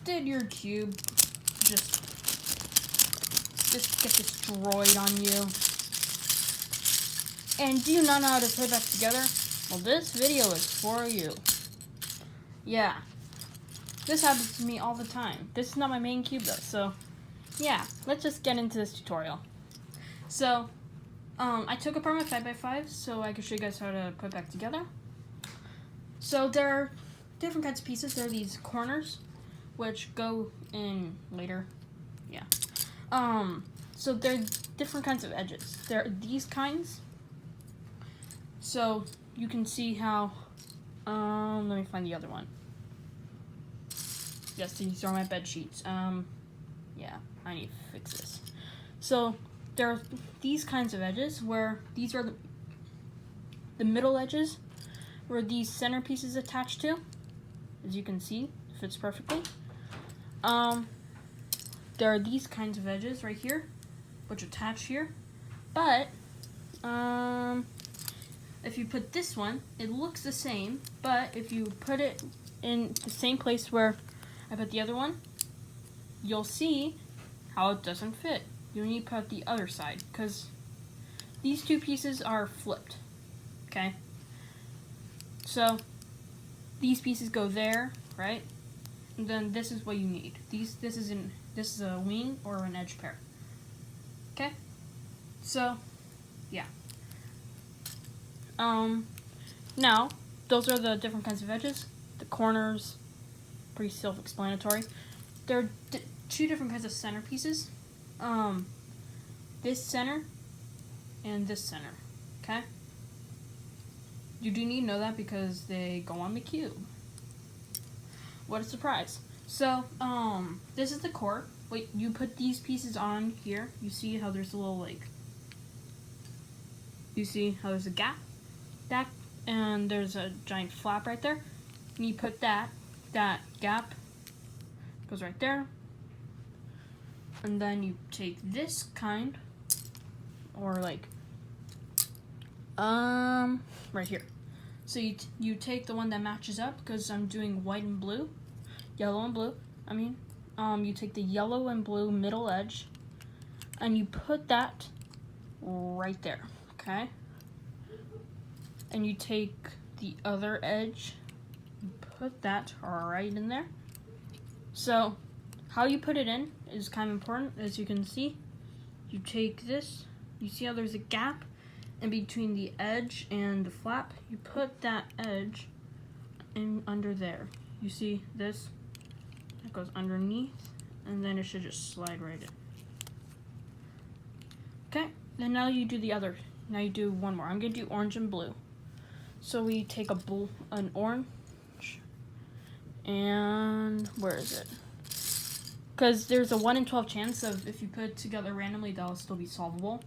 did your cube just get destroyed on you? And do you not know how to put it back together? Well, this video is for you. Yeah. This happens to me all the time. This is not my main cube though, so yeah, let's just get into this tutorial. So, I took apart my 5x5 so I can show you guys how to put it back together. So there are different kinds of pieces. There are these corners, which go in later. Yeah. So there are different kinds of edges. There are these kinds. So you can see how, let me find the other one. Yes, these are my bed sheets. Yeah, I need to fix this. So there are these kinds of edges where these are the middle edges where these center pieces attach to. As you can see, it fits perfectly. There are these kinds of edges right here, which attach here. But, if you put this one, it looks the same, but if you put it in the same place where I put the other one, you'll see how it doesn't fit. You need to put the other side, because these two pieces are flipped, okay? So, these pieces go there, right? And then this is what you need. This is a wing or an edge pair. Okay? So, yeah. Now, those are the different kinds of edges. The corners, pretty self-explanatory. There are two different kinds of center pieces. This center and this center, okay? You do need to know that because they go on the cube. What a surprise. So, this is the core. Wait, you put these pieces on here. You see how there's a little, like, you see how there's a gap? And there's a giant flap right there. And you put that gap goes right there. And then you take this kind, or like, right here. So you take the one that matches up, because I'm doing white and blue, yellow and blue, I mean. You take the yellow and blue middle edge, and you put that right there, okay? And you take the other edge, and put that right in there. So, how you put it in is kind of important. As you can see, you take this, you see how there's a gap in between the edge and the flap? You put that edge in under there. You see this? It goes underneath, and then it should just slide right in. Okay, then now you do the other. Now you do one more. I'm gonna do orange and blue. So we take an orange, and where is it? Because there's a 1 in 12 chance of if you put it together randomly, that'll still be solvable.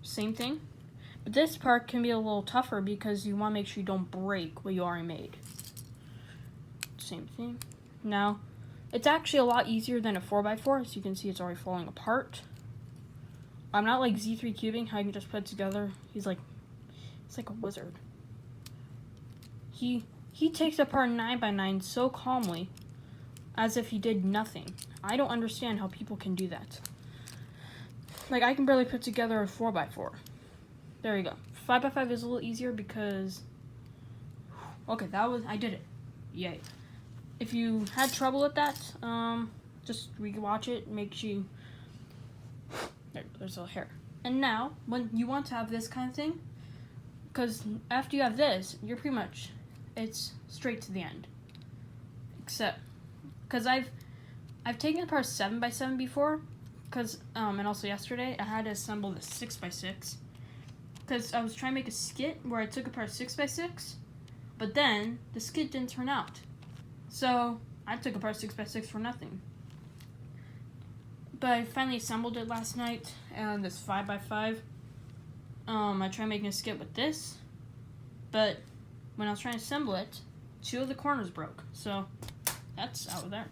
Same thing. But this part can be a little tougher because you want to make sure you don't break what you already made. Same thing. Now, it's actually a lot easier than a 4x4. As you can see, it's already falling apart. I'm not like Z3 cubing, how you can just put it together. He's like a wizard. He takes apart 9x9 so calmly, as if he did nothing. I don't understand how people can do that. Like, I can barely put together a 4x4. There you go. 5x5 is a little easier because, okay, I did it. Yay. If you had trouble with that, just rewatch it. Makes you, there's a hair. And now, when you want to have this kind of thing, because after you have this, you're pretty much, it's straight to the end. Except, because I've taken apart 7x7 before, because, and also yesterday, I had to assemble the 6x6, because I was trying to make a skit where I took apart 6x6, but then the skit didn't turn out. So I took apart 6x6 for nothing. But I finally assembled it last night, and this 5x5. I tried making a skit with this, but when I was trying to assemble it, 2 of the corners broke. So that's out of there.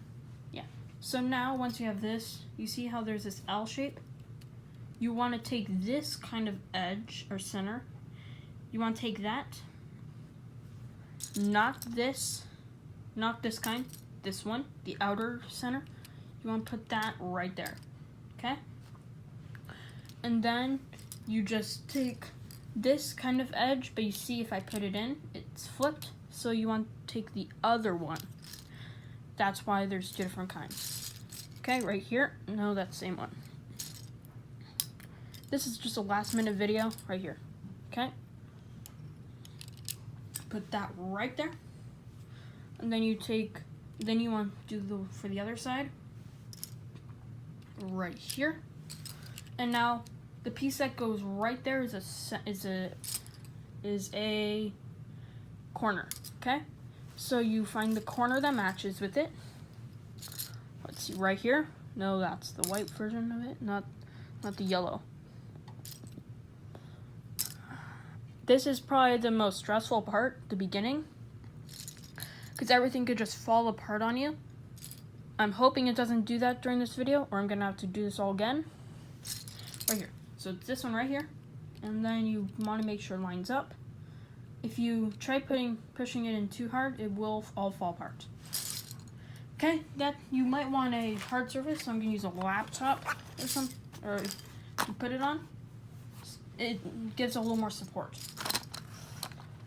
Yeah. So now, once you have this, you see how there's this L shape? You want to take this kind of edge or center. You want to take that, not this kind, this one, the outer center, you want to put that right there, okay? And then you just take this kind of edge, but you see if I put it in, it's flipped, so you want to take the other one. That's why there's two different kinds. Okay, right here, no, that's the same one. This is just a last minute video right here, okay? Put that right there. And then you want to do for the other side, right here. And now the piece that goes right there is a corner, okay? So you find the corner that matches with it. Let's see, right here. No, that's the white version of it, not the yellow. This is probably the most stressful part, the beginning, because everything could just fall apart on you. I'm hoping it doesn't do that during this video, or I'm gonna have to do this all again. Right here. So it's this one right here, and then you want to make sure it lines up. If you try pushing it in too hard, it will all fall apart. Okay, that you might want a hard surface, so I'm gonna use a laptop or something, or to put it on. It gives a little more support.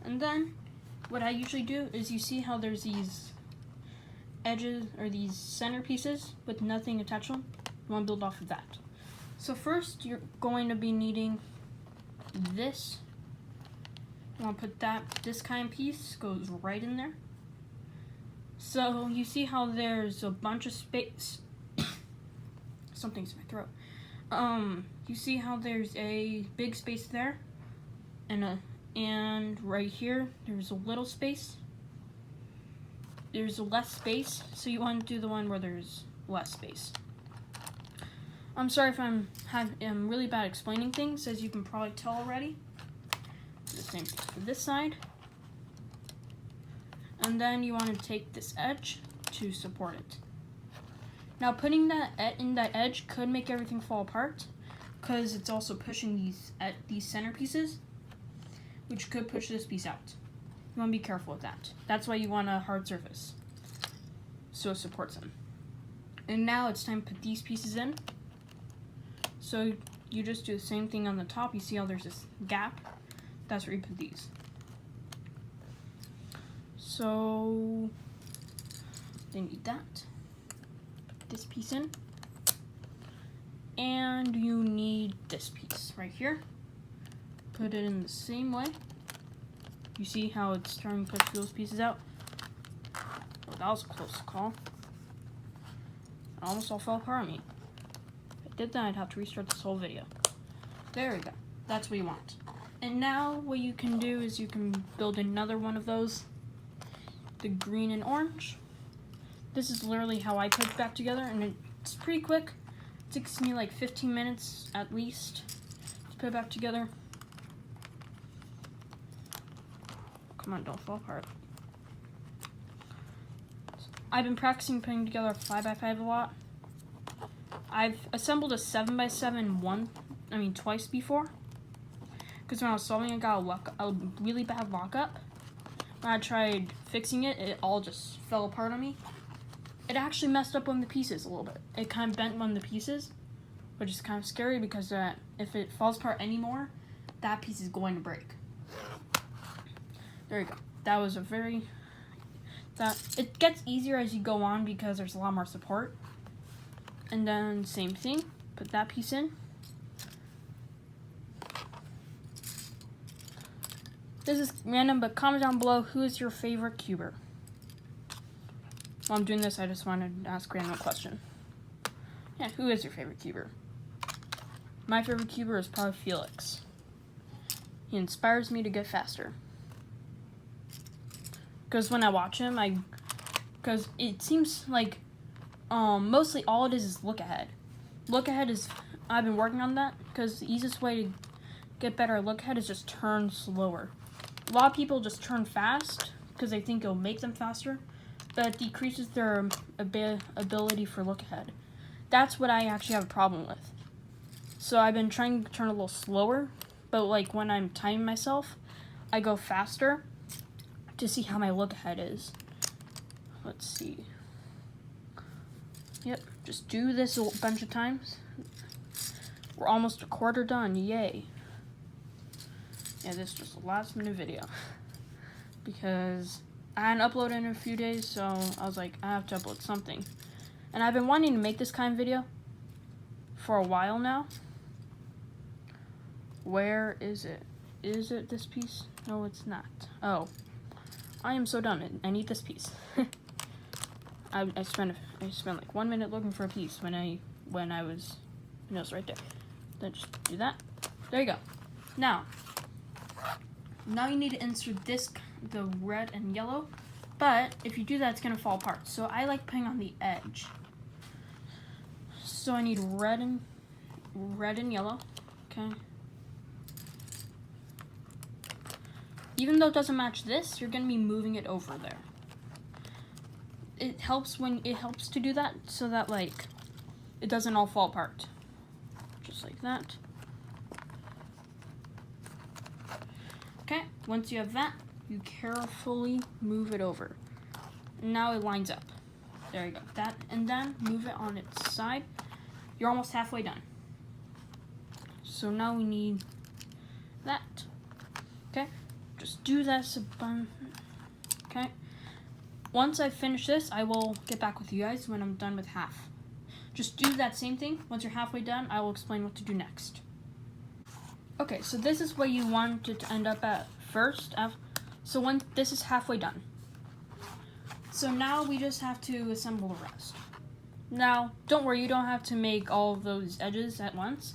And then what I usually do is, you see how there's these edges or these center pieces with nothing attached to them? You want to build off of that. So first you're going to be needing this. You want to put this kind of piece goes right in there. So you see how there's a bunch of space. Something's in my throat. You see how there's a big space there, and right here there's a little space. There's less space, so you want to do the one where there's less space. I'm sorry if I'm really bad explaining things, as you can probably tell already. The same thing for this side. And then you want to take this edge to support it. Now putting that in that edge could make everything fall apart, because it's also pushing these center pieces, which could push this piece out. You want to be careful with that. That's why you want a hard surface, so it supports them. And now it's time to put these pieces in. So you just do the same thing on the top. You see how there's this gap? That's where you put these. So they need that. Put this piece in. And you need this piece right here. Put it in the same way. You see how it's starting to push those pieces out? Oh, that was a close call. It almost all fell apart on me. If I did that, I'd have to restart this whole video. There we go. That's what you want. And now what you can do is you can build another one of those. The green and orange. This is literally how I put it back together, and it's pretty quick. It takes me like 15 minutes at least to put it back together. Come on, don't fall apart. I've been practicing putting together a 5x5 a lot. I've assembled a 7x7 twice before. Because when I was solving, I got a really bad lockup. When I tried fixing it, it all just fell apart on me. It actually messed up one of the pieces a little bit. It kind of bent one of the pieces, which is kind of scary because if it falls apart anymore, that piece is going to break. There you go. That was it gets easier as you go on because there's a lot more support. And then same thing, put that piece in. This is random, but comment down below, who is your favorite cuber? While I'm doing this, I just wanted to ask a random question. Yeah, who is your favorite cuber? My favorite cuber is probably Felix. He inspires me to get faster. Because when I watch him, because it seems like mostly all it is look ahead. Look ahead is, I've been working on that, because the easiest way to get better at look ahead is just turn slower. A lot of people just turn fast because they think it'll make them faster, but it decreases their ability for look ahead. That's what I actually have a problem with. So I've been trying to turn a little slower, but like when I'm timing myself, I go faster to see how my look ahead is. Let's see. Yep, just do this a bunch of times. We're almost a quarter done, yay. Yeah, this is just a last minute video. Because I hadn't uploaded in a few days, so I was like, I have to upload something. And I've been wanting to make this kind of video for a while now. Where is it? Is it this piece? No, it's not. Oh, I am so dumb. I need this piece. I spent like 1 minute looking for a piece when it was right there. Then just do that. There you go. Now you need to insert the red and yellow, but if you do that, it's gonna fall apart. So I like putting on the edge. So I need red and yellow. Okay. Even though it doesn't match this, you're gonna be moving it over there. It helps to do that so that like it doesn't all fall apart. Just like that. Okay, once you have that, you carefully move it over. Now it lines up. There you go. That, and then move it on its side. You're almost halfway done. So now we need that. Okay. Just do this a bunch. Okay. Once I finish this, I will get back with you guys when I'm done with half. Just do that same thing. Once you're halfway done, I will explain what to do next. Okay, so this is where you want it to end up at first. So when this is halfway done. So now we just have to assemble the rest. Now, don't worry, you don't have to make all of those edges at once.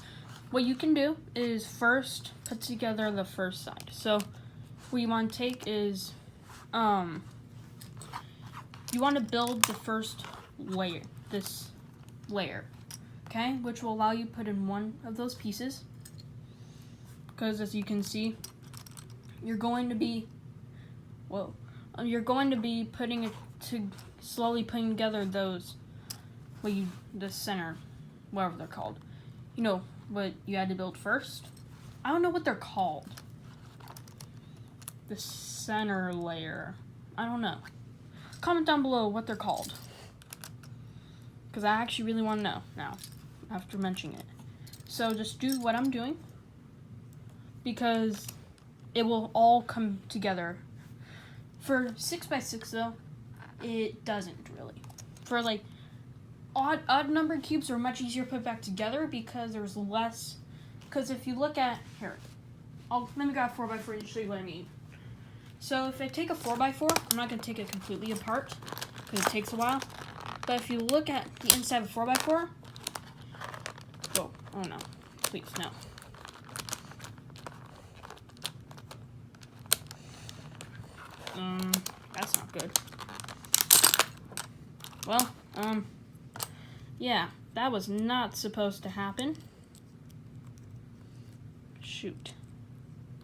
What you can do is first put together the first side. So what you want to take is, you want to build the first layer, this layer, okay? Which will allow you to put in one of those pieces. Because as you can see, you're going to be putting it slowly putting together those, the center, whatever they're called. You know what you had to build first? I don't know what they're called. The center layer. I don't know. Comment down below what they're called. Because I actually really want to know now, after mentioning it. So just do what I'm doing. Because it will all come together. For 6x6 though, it doesn't really. For like odd numbered cubes are much easier to put back together because there's less. Because if you look at here, let me grab a 4x4 and show you what I mean. So if I take a 4x4, I'm not going to take it completely apart because it takes a while. But if you look at the inside of a 4x4, oh no, please no. That's not good. Well, yeah, that was not supposed to happen. Shoot.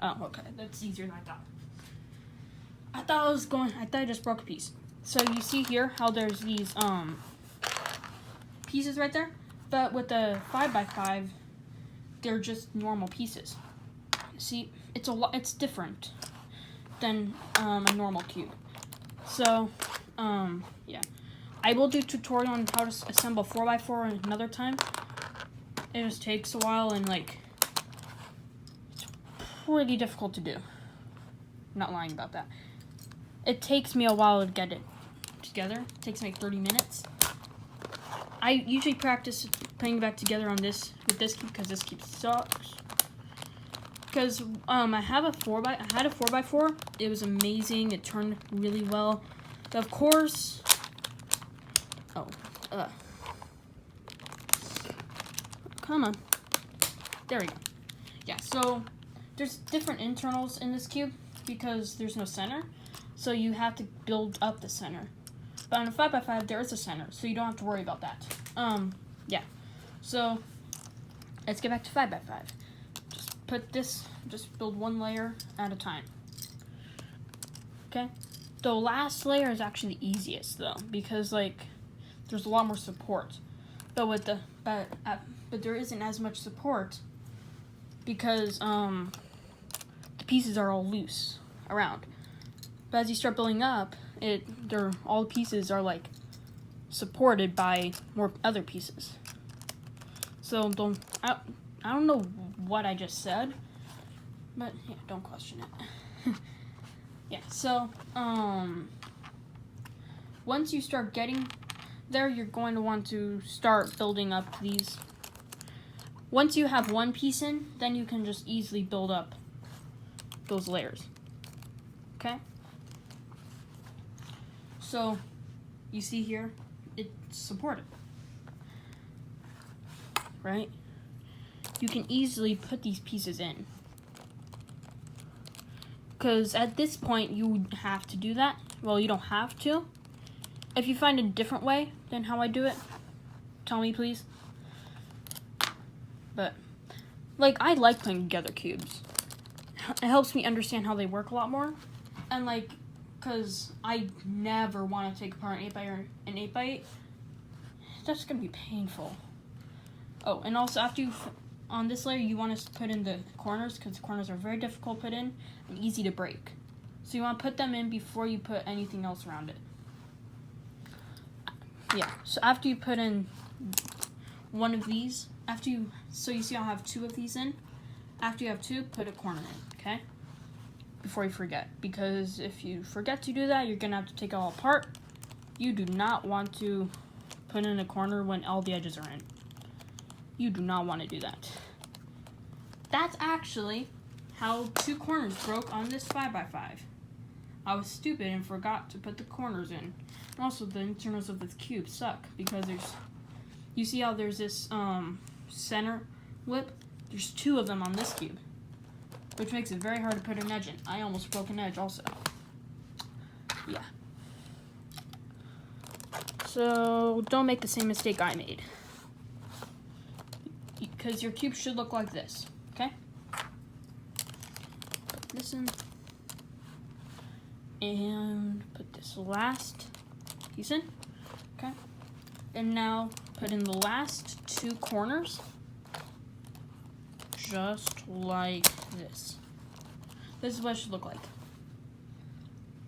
Oh, okay, that's easier than I thought. I thought I just broke a piece. So you see here how there's these, pieces right there? But with the 5x5, they're just normal pieces. See, it's different than a normal cube. So, yeah. I will do a tutorial on how to assemble 4x4 another time. It just takes a while and like, it's pretty difficult to do. I'm not lying about that. It takes me a while to get it together. It takes me like 30 minutes. I usually practice putting it back together on with this cube because this cube sucks. Because I had a 4x4. It was amazing. It turned really well. But of course, come on. There we go. Yeah. So there's different internals in this cube because there's no center. So you have to build up the center. But on a 5x5, there is a center, so you don't have to worry about that. Yeah. So let's get back to 5x5. Just build one layer at a time. Okay? The last layer is actually the easiest though, because like there's a lot more support. But there isn't as much support because the pieces are all loose around. But as you start building up, all the pieces are like supported by more other pieces. So I don't know what I just said, but yeah, don't question it. Yeah, so once you start getting there, you're going to want to start building up these. Once you have one piece in, then you can just easily build up those layers. Okay? So you see here, it's supported, right? You can easily put these pieces in, because at this point you have to do that. Well, you don't have to. If you find a different way than how I do it, tell me please. But like, I like putting together cubes. It helps me understand how they work a lot more, and like, because I never want to take apart an 8x or an 8x8. That's gonna be painful. Oh, and also after you on this layer, you want to put in the corners, because the corners are very difficult to put in and easy to break. So you want to put them in before you put anything else around it. Yeah, so after you put in one of these, so you see I'll have two of these in. After you have two, put a corner in, okay? Before you forget, because if you forget to do that, you're gonna have to take it all apart. You do not want to put in a corner when all the edges are in. You do not want to do that. That's actually how 2 corners broke on this 5x5. I was stupid and forgot to put the corners in. And also, the internals of this cube suck, because you see how there's this center lip? There's 2 of them on this cube, which makes it very hard to put an edge in. I almost broke an edge also. Yeah. So don't make the same mistake I made, because your cube should look like this, okay? Put this in, and put this last piece in, okay? And now put in the last 2 corners, just like this. This is what it should look like.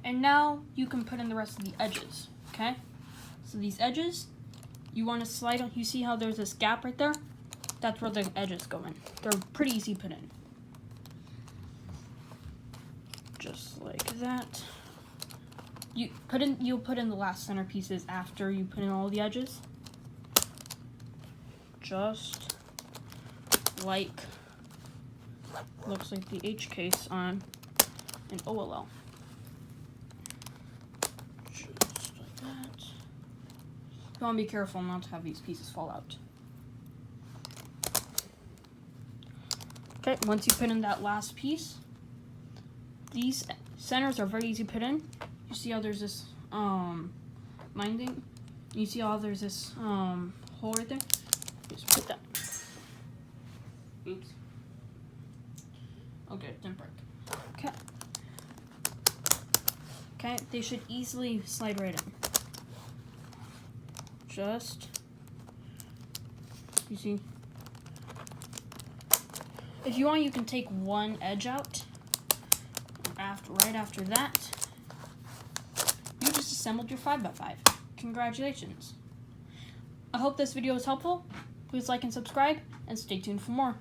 And now you can put in the rest of the edges, okay? So these edges, you want to slide on. You see how there's this gap right there? That's where the edges go in. They're pretty easy to put in. Just like that. You'll put in the last center pieces after you put in all the edges. Just like, looks like the H case on an OLL. Just like that. You want to be careful not to have these pieces fall out. Okay, once you put in that last piece, these centers are very easy to put in. You see how there's this lining? You see how there's this hole right there? Just put that. Oops. Okay, didn't break. Okay. Okay, they should easily slide right in. Just, you see. If you want, you can take one edge out. Right after that, you just assembled your 5x5. Congratulations. I hope this video was helpful. Please like and subscribe, and stay tuned for more.